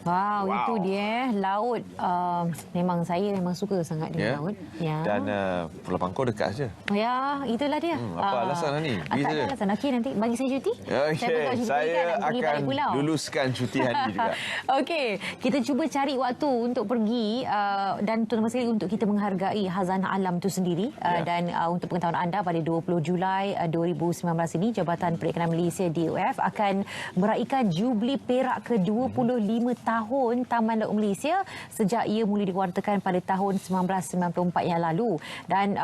Wow, itu dia laut. Memang saya suka sangat dengan laut. Ya. Dan Pulau Pangkor dekat saja. Ya, itulah dia. Apa alasan ni? Tak ada alasan. Okey, nanti bagi saya cuti. Saya akan luluskan cuti hari juga. Okey, kita cuba cari waktu untuk pergi dan terutama sekali untuk kita menghargai khazanah alam itu sendiri. Dan untuk pengetahuan anda, pada 20 Julai 2019 ini, Jabatan Perikanan Malaysia DOF akan meraihkan Jubli Perak ke-25 tahun Taman Laut Malaysia sejak ia mula diwartakan pada tahun 1994 yang lalu. Dan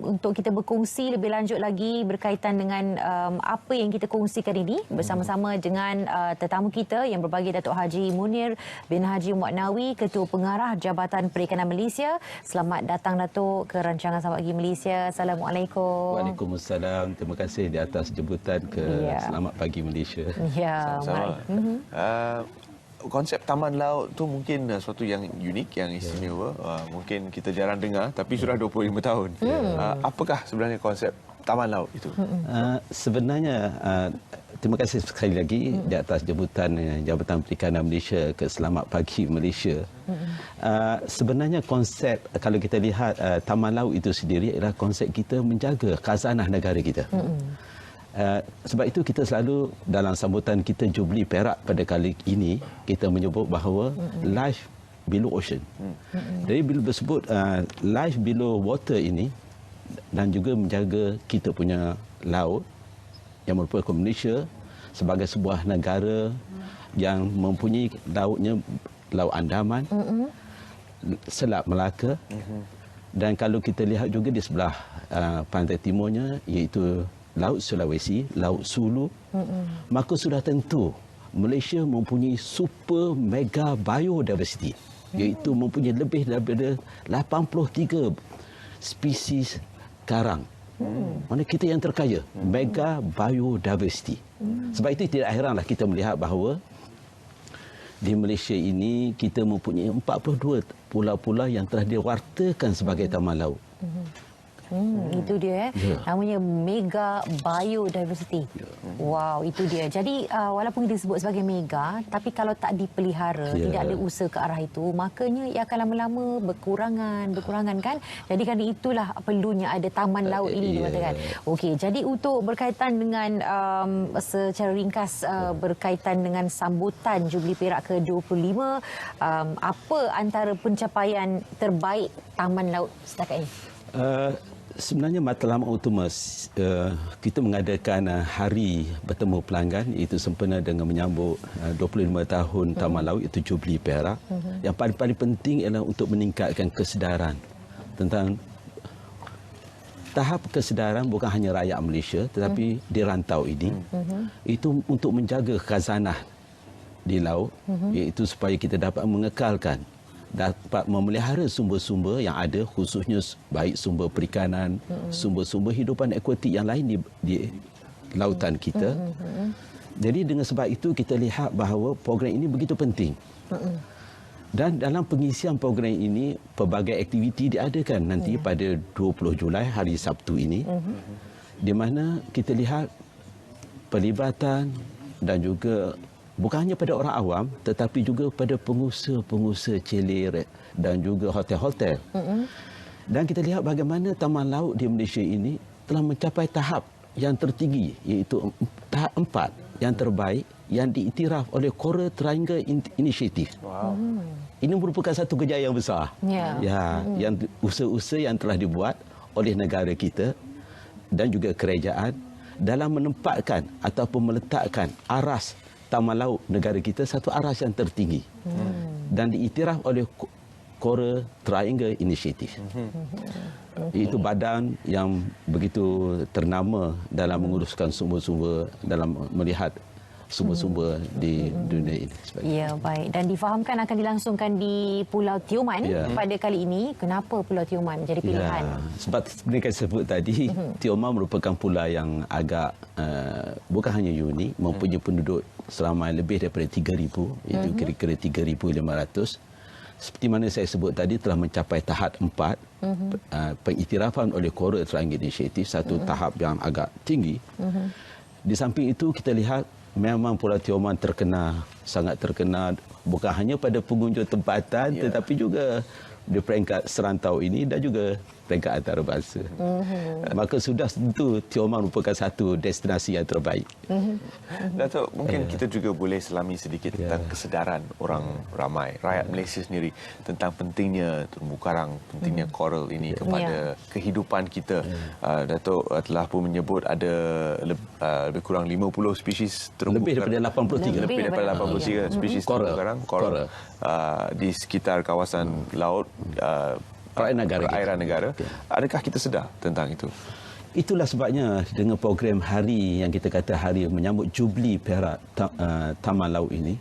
untuk kita berkongsi lebih lanjut lagi berkaitan dengan apa yang kita kongsikan ini bersama-sama dengan tetamu kita yang berbahagia, Datuk Haji Munir bin Haji Muaknawi, Ketua Pengarah Jabatan Perikanan Malaysia. Selamat datang, Datuk, ke rancangan Selamat Pagi Malaysia. Assalamualaikum. Waalaikumsalam. Terima kasih di atas jemputan ke Selamat Pagi Malaysia. Ya, konsep taman laut tu mungkin sesuatu yang unik, yang istimewa. Mungkin kita jarang dengar, tapi sudah 25 tahun. Apakah sebenarnya konsep taman laut itu? Sebenarnya, terima kasih sekali lagi di atas jemputan Jabatan Perikanan Malaysia ke Selamat Pagi Malaysia. Sebenarnya konsep, kalau kita lihat taman laut itu sendiri adalah konsep kita menjaga khazanah negara kita. Sebab itu kita selalu dalam sambutan kita Jubli Perak pada kali ini, kita menyebut bahawa life below ocean. Jadi bila bersebut life below water ini, dan juga menjaga kita punya laut yang merupakan Malaysia sebagai sebuah negara yang mempunyai lautnya, Laut Andaman, Selat Melaka, dan kalau kita lihat juga di sebelah pantai timurnya, iaitu Laut Sulawesi, Laut Sulu, maka sudah tentu Malaysia mempunyai super mega biodiversity, iaitu mempunyai lebih daripada 83 spesies karang. Mana kita yang terkaya, mega biodiversity. Sebab itu tidak heranlah kita melihat bahawa di Malaysia ini kita mempunyai 42 pulau-pulau yang telah diwartakan sebagai taman laut. Itu dia namanya mega biodiversity. Wow, itu dia. Jadi walaupun disebut sebagai mega, tapi kalau tak dipelihara, tidak ada usaha ke arah itu, makanya ia akan lama-lama berkurangan kan. Jadi kan itulah perlunya ada taman laut ini dikatakan. Okey, jadi untuk berkaitan dengan secara ringkas berkaitan dengan sambutan Jubli Perak ke-25, apa antara pencapaian terbaik taman laut setakat ini? Sebenarnya matlamat utama kita mengadakan hari bertemu pelanggan, itu sempena dengan menyambut 25 tahun Taman Laut, itu Jubli Perak. Yang paling penting ialah untuk meningkatkan kesedaran tentang tahap kesedaran bukan hanya rakyat Malaysia tetapi di rantau ini. Itu untuk menjaga khazanah di laut, iaitu supaya kita dapat mengekalkan, dapat memelihara sumber-sumber yang ada, khususnya baik sumber perikanan, sumber-sumber hidupan akuatik yang lain di lautan kita. Jadi dengan sebab itu kita lihat bahawa program ini begitu penting. Dan dalam pengisian program ini, pelbagai aktiviti diadakan nanti pada 20 Julai, hari Sabtu ini, di mana kita lihat pelibatan dan juga bukan hanya pada orang awam tetapi juga pada pengusaha-pengusaha celir dan juga hotel-hotel. Dan kita lihat bagaimana taman laut di Malaysia ini telah mencapai tahap yang tertinggi, iaitu tahap 4 yang terbaik yang diiktiraf oleh Coral Triangle Initiative. Ini merupakan satu kejayaan yang besar. Yang usaha-usaha yang telah dibuat oleh negara kita dan juga kerajaan dalam menempatkan ataupun meletakkan aras taman laut negara kita satu aras yang tertinggi dan diiktiraf oleh Coral Triangle Initiative. Itu badan yang begitu ternama dalam menguruskan sumber-sumber, dalam melihat sumber-sumber di dunia ini. Ya, baik. Dan difahamkan akan dilangsungkan di Pulau Tioman pada kali ini. Kenapa Pulau Tioman menjadi pilihan? Sebab seperti saya sebut tadi, Tioman merupakan pulau yang agak bukan hanya unik, mempunyai penduduk selama lebih daripada 3,000, iaitu kira-kira 3,500. Seperti mana saya sebut tadi, telah mencapai tahap 4 pengiktirafan oleh Coral Triangle Initiative, satu tahap yang agak tinggi. Di samping itu kita lihat memang Pulau Tioman terkena sangat terkenal bukan hanya pada pengunjung tempatan tetapi juga di peringkat serantau ini dan juga peringkat antarabangsa. Maka sudah tentu Tioman merupakan satu destinasi yang terbaik. Datuk, mungkin kita juga boleh selami sedikit tentang kesedaran orang ramai, rakyat Malaysia sendiri tentang pentingnya terumbu karang, pentingnya coral ini kepada kehidupan kita. Datuk telah pun menyebut ada lebih kurang 50 spesies terumbu Lebih daripada 83. lebih daripada 83 spesies terumbu karang coral di sekitar kawasan laut perairan negara. Adakah kita sedar tentang itu? Itulah sebabnya dengan program hari yang kita kata hari menyambut Jubli Perak Taman Laut ini,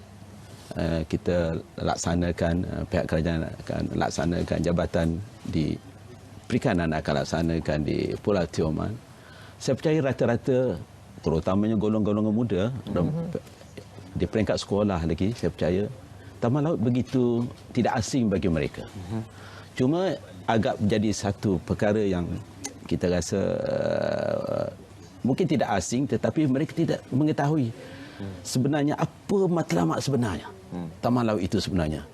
kita laksanakan, pihak kerajaan akan laksanakan, jabatan di perikanan akan laksanakan di Pulau Tioman. Saya percaya rata-rata terutamanya golongan-golongan muda di peringkat sekolah lagi, saya percaya Taman Laut begitu tidak asing bagi mereka. Cuma agak menjadi satu perkara yang kita rasa mungkin tidak asing, tetapi mereka tidak mengetahui sebenarnya apa matlamat sebenarnya Taman Laut itu sebenarnya.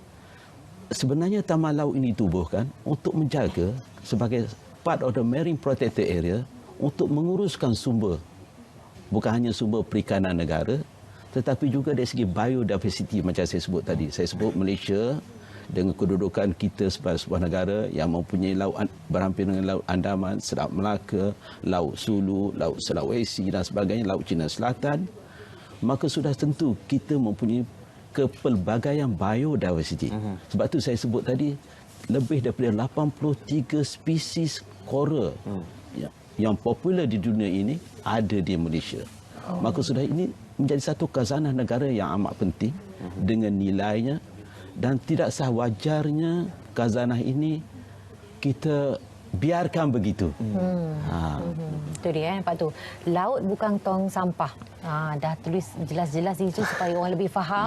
Sebenarnya Taman Laut ini ditubuhkan untuk menjaga sebagai part of the marine protected area untuk menguruskan sumber, bukan hanya sumber perikanan negara, tetapi juga dari segi biodiversity macam saya sebut tadi. Saya sebut Malaysia dengan kedudukan kita sebagai sebuah negara yang mempunyai laut berhampir dengan Laut Andaman, Selat Melaka, Laut Sulu, Laut Sulawesi dan sebagainya, Laut Cina Selatan, maka sudah tentu kita mempunyai kepelbagaian biodiversity. Sebab tu saya sebut tadi lebih daripada 83 spesies coral yang popular di dunia ini ada di Malaysia. Maka sudah ini menjadi satu khazanah negara yang amat penting dengan nilainya, dan tidak sah wajarnya khazanah ini kita biarkan begitu. Itu dia, nampak tu. Laut bukan tong sampah. Dah tulis jelas-jelas itu supaya orang lebih faham.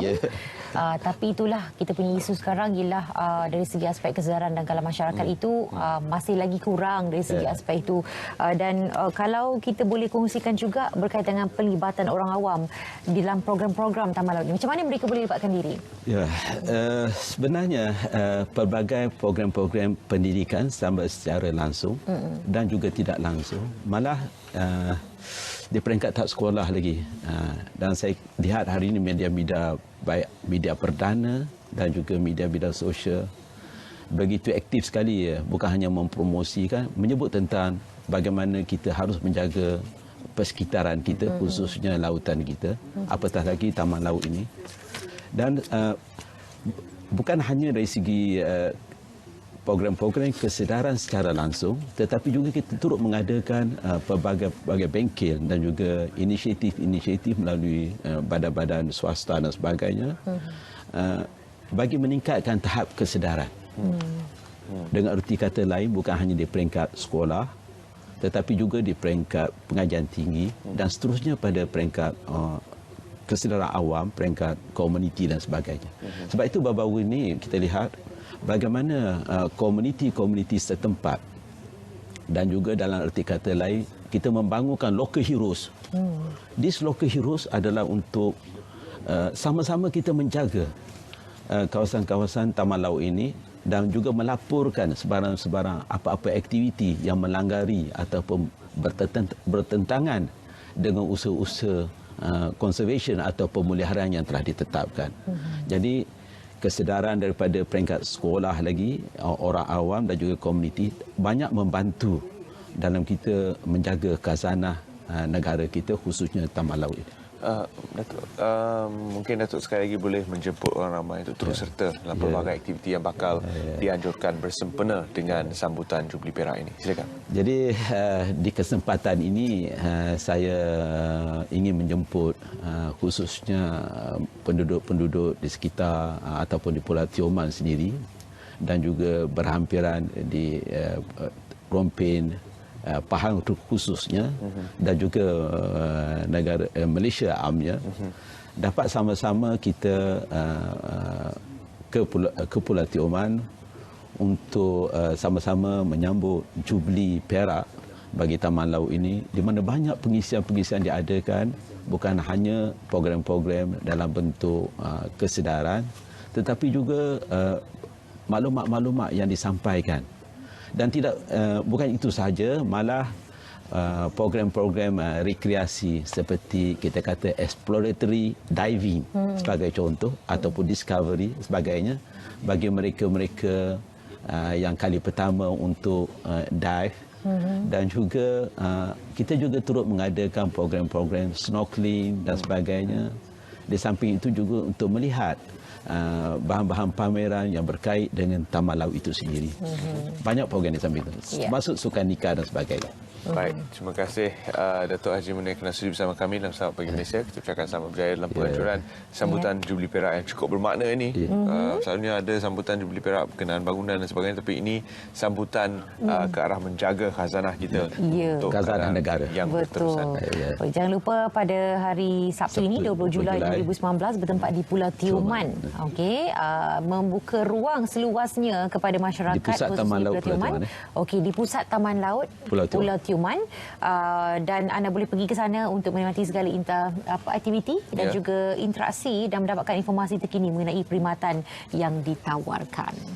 Tapi itulah kita punya isu sekarang ialah dari segi aspek kesedaran dan kalau masyarakat itu masih lagi kurang dari segi aspek itu. Dan kalau kita boleh kongsikan juga berkaitan dengan pelibatan orang awam dalam program-program Taman Laut ini, macam mana mereka boleh libatkan diri? Sebenarnya pelbagai program-program pendidikan sama secara langsung dan juga tidak langsung, malah di peringkat tahap sekolah lagi. Dan saya lihat hari ini media-media, baik media perdana dan juga media-media sosial, begitu aktif sekali, bukan hanya mempromosikan, menyebut tentang bagaimana kita harus menjaga persekitaran kita, khususnya lautan kita, apatah lagi Taman Laut ini. Dan bukan hanya dari segi program-program kesedaran secara langsung, tetapi juga kita turut mengadakan pelbagai bengkel dan juga inisiatif-inisiatif melalui badan-badan swasta dan sebagainya bagi meningkatkan tahap kesedaran. Dengan erti kata lain, bukan hanya di peringkat sekolah, tetapi juga di peringkat pengajian tinggi dan seterusnya pada peringkat kesedaran awam, peringkat komuniti dan sebagainya. Sebab itu baru-baru ini kita lihat bagaimana komuniti-komuniti setempat dan juga dalam erti kata lain kita membangunkan local heroes. These local heroes adalah untuk sama-sama kita menjaga kawasan-kawasan Taman Laut ini dan juga melaporkan sebarang-sebarang apa-apa aktiviti yang melanggari ataupun bertentangan dengan usaha-usaha conservation atau pemeliharaan yang telah ditetapkan. Jadi kesedaran daripada peringkat sekolah lagi, orang awam dan juga komuniti banyak membantu dalam kita menjaga khazanah negara kita, khususnya Taman Laut ini. Datuk, mungkin Datuk sekali lagi boleh menjemput orang ramai untuk turut serta dalam pelbagai aktiviti yang bakal dianjurkan bersempena dengan sambutan Jubli Perak ini. Silakan. Jadi di kesempatan ini saya ingin menjemput khususnya penduduk-penduduk di sekitar ataupun di Pulau Tioman sendiri dan juga berhampiran di Rompin, Pahang khususnya dan juga negara Malaysia amnya, dapat sama-sama kita ke Pulau Tioman untuk sama-sama menyambut Jubli Perak bagi Taman Laut ini, di mana banyak pengisian-pengisian diadakan, bukan hanya program-program dalam bentuk kesedaran, tetapi juga maklumat-maklumat yang disampaikan. Dan tidak bukan itu sahaja, malah program-program rekreasi seperti kita kata exploratory diving sebagai contoh, ataupun discovery sebagainya bagi mereka-mereka yang kali pertama untuk dive. Dan juga kita juga turut mengadakan program-program snorkeling dan sebagainya. Di samping itu juga untuk melihat bahan-bahan pameran yang berkait dengan Taman Laut itu sendiri. Banyak program di samping itu, termasuk sukan nikah dan sebagainya. Baik, terima kasih Datuk Haji Munir kerana sudi bersama kami dalam Selamat Pagi Malaysia. Kita ucapkan selamat berjaya dalam penganjuran sambutan Jubli Perak yang cukup bermakna ini. Selalunya ada sambutan Jubli Perak berkenaan bangunan dan sebagainya, tapi ini sambutan ke arah menjaga khazanah kita untuk khazanah negara yang berterusan. Jangan lupa pada hari Sabtu ini 20 Julai 2019 bertempat di Pulau Tioman. Okey, membuka ruang seluasnya kepada masyarakat di pusat Taman Laut Pulau Tioman. Okey, di pusat Taman Laut Pulau Tioman, dan anda boleh pergi ke sana untuk menikmati segala aktiviti dan juga interaksi dan mendapatkan informasi terkini mengenai perkhidmatan yang ditawarkan.